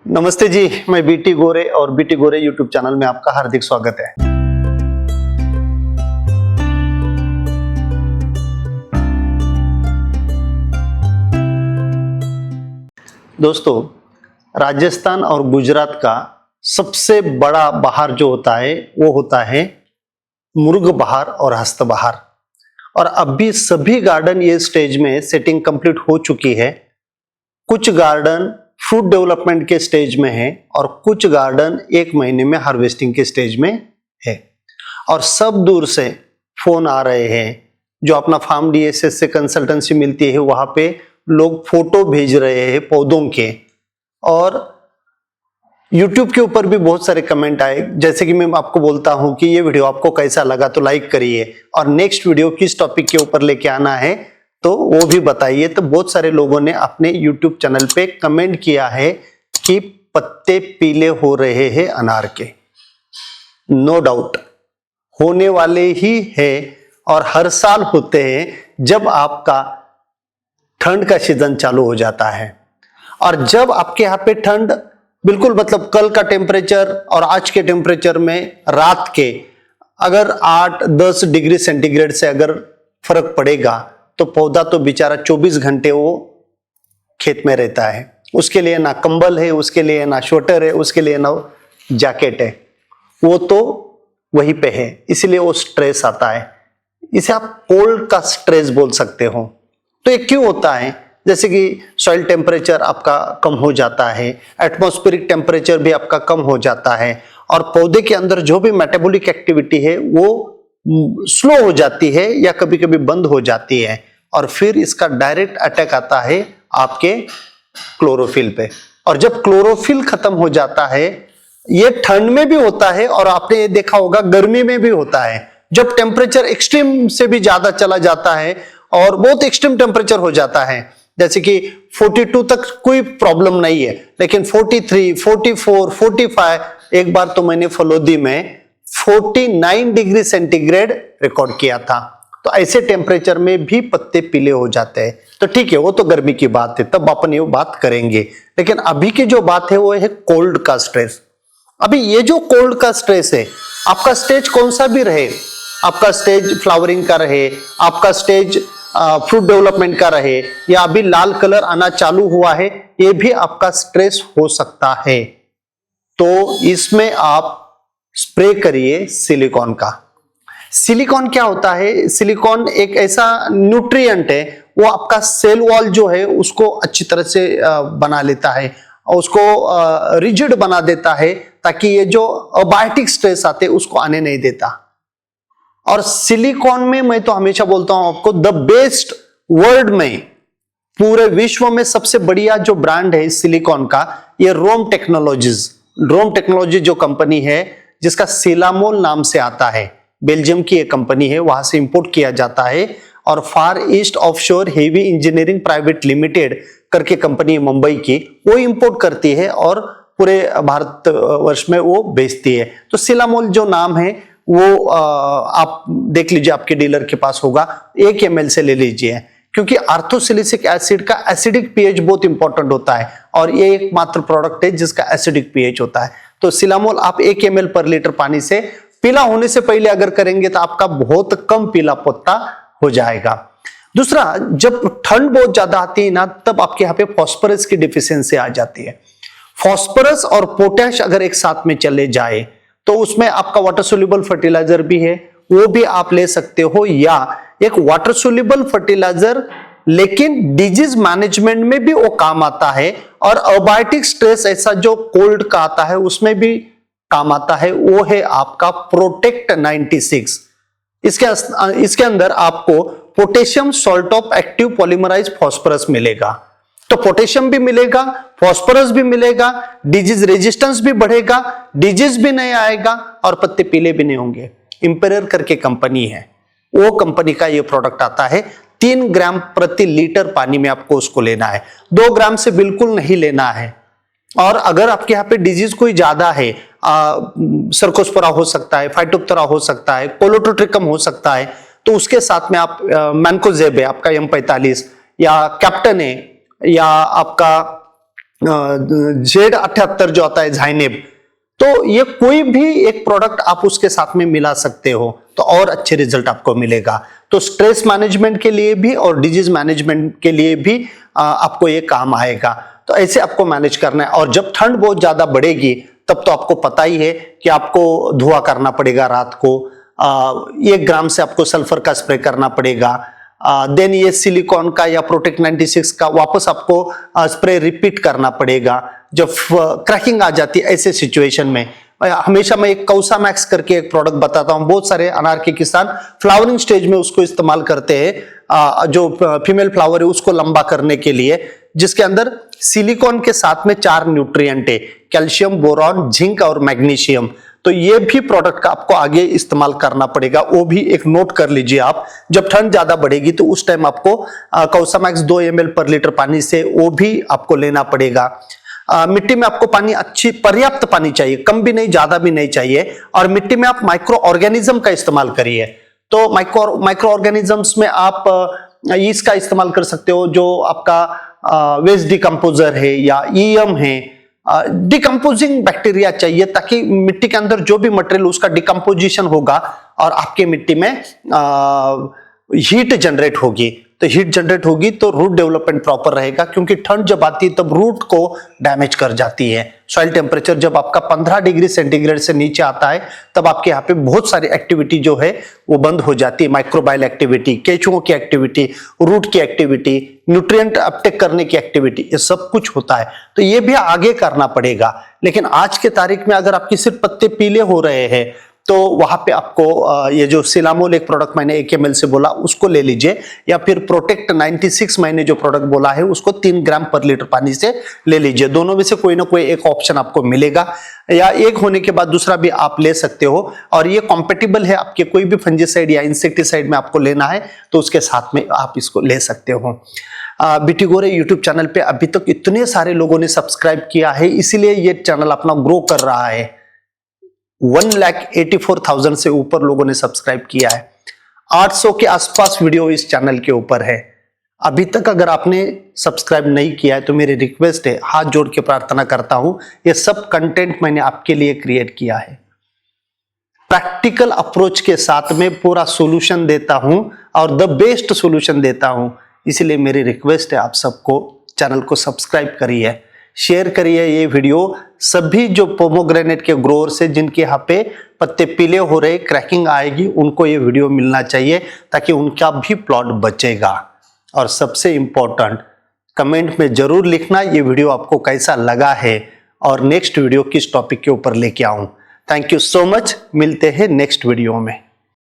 नमस्ते जी, मैं बीटी गोरे और बीटी गोरे यूट्यूब चैनल में आपका हार्दिक स्वागत है। दोस्तों, राजस्थान और गुजरात का सबसे बड़ा बहार जो होता है वो होता है मुर्ग बहार और हस्त बहार। और अब भी सभी गार्डन ये स्टेज में सेटिंग कंप्लीट हो चुकी है। कुछ गार्डन फ्रूट डेवलपमेंट के स्टेज में है और कुछ गार्डन 1 महीने में हार्वेस्टिंग के स्टेज में है। और सब दूर से फोन आ रहे हैं, जो अपना फार्म डीएसएस से कंसल्टेंसी मिलती है वहां पे लोग फोटो भेज रहे हैं पौधों के। और YouTube के ऊपर भी बहुत सारे कमेंट आए, जैसे कि मैं आपको बोलता हूं कि ये वीडियो आपको कैसा लगा तो लाइक करिए और नेक्स्ट वीडियो किस टॉपिक के ऊपर लेके आना है तो वो भी बताइए। तो बहुत सारे लोगों ने अपने YouTube चैनल पे कमेंट किया है कि पत्ते पीले हो रहे हैं अनार के। नो डाउट होने वाले ही है और हर साल होते हैं जब आपका ठंड का सीजन चालू हो जाता है। और जब आपके यहाँ पे ठंड बिल्कुल मतलब कल का टेम्परेचर और आज के टेम्परेचर में रात के अगर 8-10 डिग्री सेंटीग्रेड से अगर फर्क पड़ेगा तो पौधा तो बेचारा 24 घंटे वो खेत में रहता है। उसके लिए ना कंबल है, उसके लिए ना स्वेटर है, उसके लिए ना जैकेट है, वो तो वहीं पे है, इसलिए वो स्ट्रेस आता है। इसे आप कोल्ड का स्ट्रेस बोल सकते हो। तो ये क्यों होता है? जैसे कि सॉइल टेम्परेचर आपका कम हो जाता है, एटमॉस्फेरिक टेम्परेचर भी आपका कम हो जाता है और पौधे के अंदर जो भी मेटाबॉलिक एक्टिविटी है वो स्लो हो जाती है या कभी कभी बंद हो जाती है और फिर इसका डायरेक्ट अटैक आता है आपके क्लोरोफिल पे। और जब क्लोरोफिल खत्म हो जाता है, ये ठंड में भी होता है और आपने ये देखा होगा गर्मी में भी होता है। जब टेम्परेचर एक्सट्रीम से भी ज्यादा चला जाता है और बहुत एक्सट्रीम टेम्परेचर हो जाता है, जैसे कि 42 तक कोई प्रॉब्लम नहीं है, लेकिन 43, 44, 45, एक बार तो मैंने फलोदी में 49 डिग्री सेंटीग्रेड रिकॉर्ड किया था। तो ऐसे टेम्परेचर में भी पत्ते पीले हो जाते हैं। तो ठीक है, वो तो गर्मी की बात है, तब अपन ये बात करेंगे। लेकिन अभी की जो बात है वो है कोल्ड का स्ट्रेस। अभी ये जो कोल्ड का स्ट्रेस है, आपका स्टेज कौन सा भी रहे, आपका स्टेज फ्लावरिंग का रहे, आपका स्टेज फ्रूट डेवलपमेंट का रहे या अभी लाल कलर आना चालू हुआ है, ये भी आपका स्ट्रेस हो सकता है। तो इसमें आप स्प्रे करिए सिलिकॉन का। सिलिकॉन क्या होता है? सिलिकॉन एक ऐसा न्यूट्रिएंट है, वो आपका सेल वॉल जो है उसको अच्छी तरह से बना लेता है और उसको रिजिड बना देता है, ताकि ये जो अबायोटिक स्ट्रेस आते हैं उसको आने नहीं देता। और सिलिकॉन में मैं तो हमेशा बोलता हूं आपको, द बेस्ट वर्ल्ड में, पूरे विश्व में सबसे बढ़िया जो ब्रांड है सिलिकॉन का, ये रोम टेक्नोलॉजीज। रोम टेक्नोलॉजी जो कंपनी है जिसका सिलामोल नाम से आता है, बेल्जियम की एक कंपनी है, वहां से इंपोर्ट किया जाता है। और far east offshore heavy engineering private limited करके कंपनी मुंबई की, वो इंपोर्ट करती है और पूरे भारतवर्ष में वो बेचती है। तो सिलामोल जो नाम है वो आप देख लीजिए, आपके डीलर के पास होगा, 1 ml से ले लीजिए, क्योंकि आर्थोसिलिसिक एसिड का एसिडिक पीएच बहुत इंपॉर्टेंट होता है और ये एकमात्र प्रोडक्ट है जिसका एसिडिक पीएच होता है। तो सिलामोल आप 1 ml पर लीटर पानी से पीला होने से पहले अगर करेंगे तो आपका बहुत कम पीला पत्ता हो जाएगा। दूसरा, जब ठंड बहुत ज्यादा आती है ना, तब आपके यहाँ पे फास्फोरस की डिफिशियंसी आ जाती है। फास्फोरस और पोटैश अगर एक साथ में चले जाए तो उसमें आपका वाटर सोल्यूबल फर्टिलाइजर भी है, वो भी आप ले सकते हो, या एक वाटर सोल्यूबल फर्टिलाइजर लेकिन डिजीज मैनेजमेंट में भी वो काम आता है और अबायोटिक स्ट्रेस ऐसा जो कोल्ड का आता है उसमें भी काम आता है। वो है आपका प्रोटेक्ट 96। इसके अंदर आपको potassium salt of active polymerise phosphorus मिलेगा। तो पोटेशियम भी मिलेगा, फास्फोरस भी मिलेगा, डिजीज रेजिस्टेंस भी बढ़ेगा, डिजीज भी नहीं आएगा और पत्ते पीले भी नहीं होंगे। इंपेरियर करके कंपनी है, वो कंपनी का ये प्रोडक्ट आता है। 3 ग्राम प्रति लीटर पानी में आपको उसको लेना है, 2 ग्राम से बिल्कुल नहीं लेना है। और अगर आपके यहाँ पे डिजीज कोई ज्यादा है, सर्कोस्पोरा हो सकता है, फाइटोप्थोरा हो सकता है, कोलोटोट्रिकम हो सकता है, तो उसके साथ में आप मैनकोजेब है आपका M45 या कैप्टन है या आपका Z78 जो आता है झाइनेब, तो ये कोई भी एक प्रोडक्ट आप उसके साथ में मिला सकते हो तो और अच्छे रिजल्ट आपको मिलेगा। तो स्ट्रेस मैनेजमेंट के लिए भी और डिजीज मैनेजमेंट के लिए भी आपको ये काम आएगा। तो ऐसे आपको मैनेज करना है। और जब ठंड बहुत ज्यादा बढ़ेगी तब तो आपको पता ही है कि आपको धुआं करना पड़ेगा रात को, 1 ग्राम से आपको सल्फर का स्प्रे करना पड़ेगा। देन ये सिलिकॉन का या प्रोटेक्ट 96 का वापस आपको स्प्रे रिपीट करना पड़ेगा जब क्रैकिंग आ जाती है। ऐसे सिचुएशन में हमेशा मैं एक कौसा मैक्स करके एक प्रोडक्ट बताता हूं, बहुत सारे अनार के किसान फ्लावरिंग स्टेज में उसको इस्तेमाल करते हैं, जो फीमेल फ्लावर है उसको लंबा करने के लिए, जिसके अंदर सिलिकॉन के साथ में 4 न्यूट्रिएंट है, कैल्शियम, बोरॉन, जिंक और मैग्नीशियम। तो ये भी प्रोडक्ट का आपको आगे इस्तेमाल करना पड़ेगा, वो भी एक नोट कर लीजिए आप। जब ठंड ज्यादा बढ़ेगी तो उस टाइम आपको कौसा मैक्स 2 ml पर लीटर पानी से वो भी आपको लेना पड़ेगा। मिट्टी में आपको पानी अच्छी पर्याप्त पानी चाहिए, कम भी नहीं ज्यादा भी नहीं चाहिए। और मिट्टी में आप माइक्रो ऑर्गेनिज्म का इस्तेमाल करिए। तो माइक्रो ऑर्गेनिजम्स में आप ईस्ट का इस्तेमाल कर सकते हो, जो आपका वेस्ट डिकम्पोजर है या ईएम है। डिकम्पोजिंग बैक्टीरिया चाहिए ताकि मिट्टी के अंदर जो भी मटेरियल उसका डिकम्पोजिशन होगा और आपके मिट्टी में हीट जनरेट होगी। तो हीट जनरेट होगी तो रूट डेवलपमेंट प्रॉपर रहेगा, क्योंकि ठंड जब आती है तब रूट को डैमेज कर जाती है। सॉइल टेम्परेचर जब आपका 15 डिग्री सेंटीग्रेड से नीचे आता है तब आपके यहाँ पे बहुत सारी एक्टिविटी जो है वो बंद हो जाती है। माइक्रोबायल एक्टिविटी, केचुओं की एक्टिविटी, रूट की एक्टिविटी, न्यूट्रिएंट अपटेक करने की एक्टिविटी, ये सब कुछ होता है। तो ये भी आगे करना पड़ेगा। लेकिन आज के तारीख में अगर आपकी सिर्फ पत्ते पीले हो रहे हैं तो वहां पे आपको ये जो सिलामोल एक प्रोडक्ट मैंने 1 ml से बोला उसको ले लीजिए, या फिर प्रोटेक्ट 96 मैंने जो प्रोडक्ट बोला है उसको 3 ग्राम पर लीटर पानी से ले लीजिए। दोनों में से कोई ना कोई एक ऑप्शन आपको मिलेगा, या एक होने के बाद दूसरा भी आप ले सकते हो। और ये कॉम्पेटिबल है आपके कोई भी फंजीसाइड या इंसेक्टिसाइड में आपको लेना है तो उसके साथ में आप इसको ले सकते हो। बीटी गोरे यूट्यूब चैनल पे अभी तक इतने सारे लोगों ने सब्सक्राइब किया है, इसीलिए ये चैनल अपना ग्रो कर रहा है। 1,84,000 से ऊपर लोगों ने सब्सक्राइब किया है। 800 के आसपास वीडियो इस चैनल के ऊपर है। अभी तक अगर आपने सब्सक्राइब नहीं किया है तो मेरी रिक्वेस्ट है, हाथ जोड़ के प्रार्थना करता हूं, ये सब कंटेंट मैंने आपके लिए क्रिएट किया है। प्रैक्टिकल अप्रोच के साथ में पूरा सॉल्यूशन देता हूं और द बेस्ट सॉल्यूशन देता हूं। इसलिए मेरी रिक्वेस्ट है आप सबको चैनल को सब्सक्राइब करिए, शेयर करिए ये वीडियो सभी जो पोमोग्रेनेट के ग्रोअर्स है जिनके यहाँ पे पत्ते पीले हो रहे, क्रैकिंग आएगी, उनको ये वीडियो मिलना चाहिए ताकि उनका भी प्लॉट बचेगा। और सबसे इंपॉर्टेंट, कमेंट में जरूर लिखना ये वीडियो आपको कैसा लगा है और नेक्स्ट वीडियो किस टॉपिक के ऊपर लेके आऊं। थैंक यू सो मच, मिलते हैं नेक्स्ट वीडियो में।